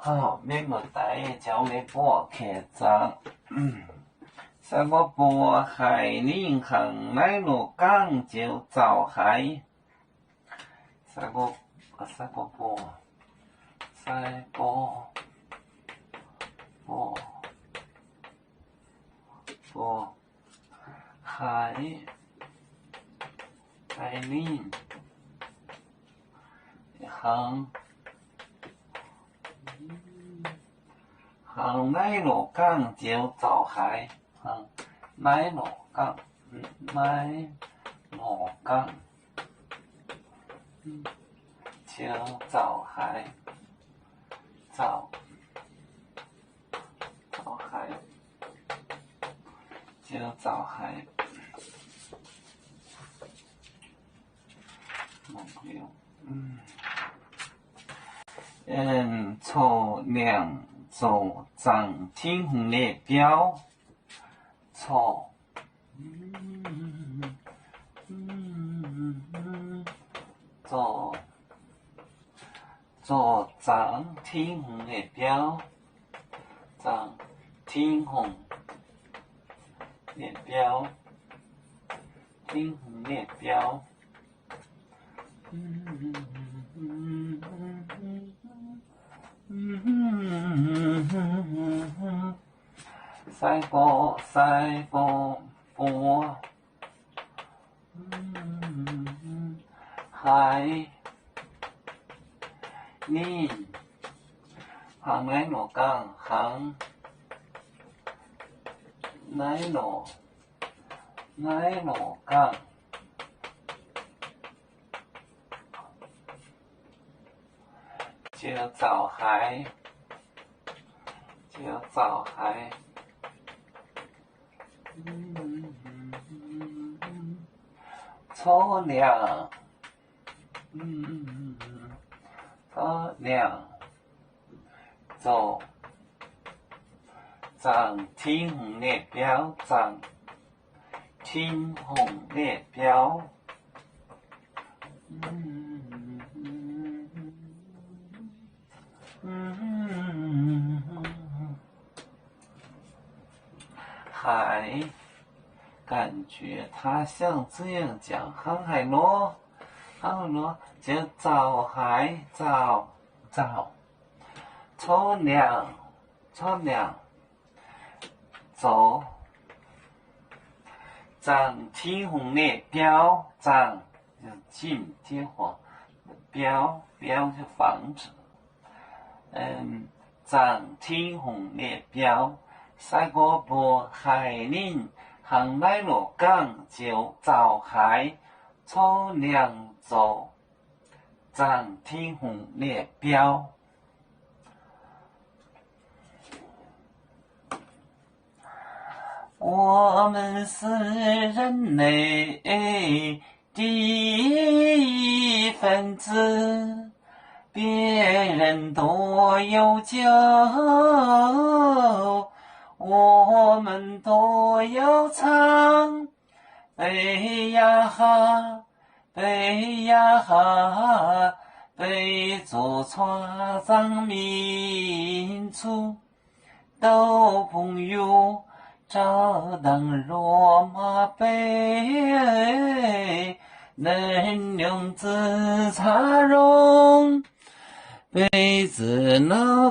好，没问题，叫你播客章。在我播海领航来路港就造海。在我播海领航来路港就造海。来路港就造海，造海就造海。测量做涨停红列表，做涨停红列表，涨停红列表，停红列表。赛博海领航来路港航来路港就造海，测量做涨停红列表，涨停红列表。海，感觉它像这样讲，航海螺就造海造，测量做涨停红列表，涨进电话标就房子，涨停红列标。赛过播海领航来路港就造海，测量做涨停红列表。我们是人类的一份子，别人都有救，我们都要唱。背呀哈，背呀哈，背着船上民族都朋友，照当罗马杯，能用自茶容，杯子那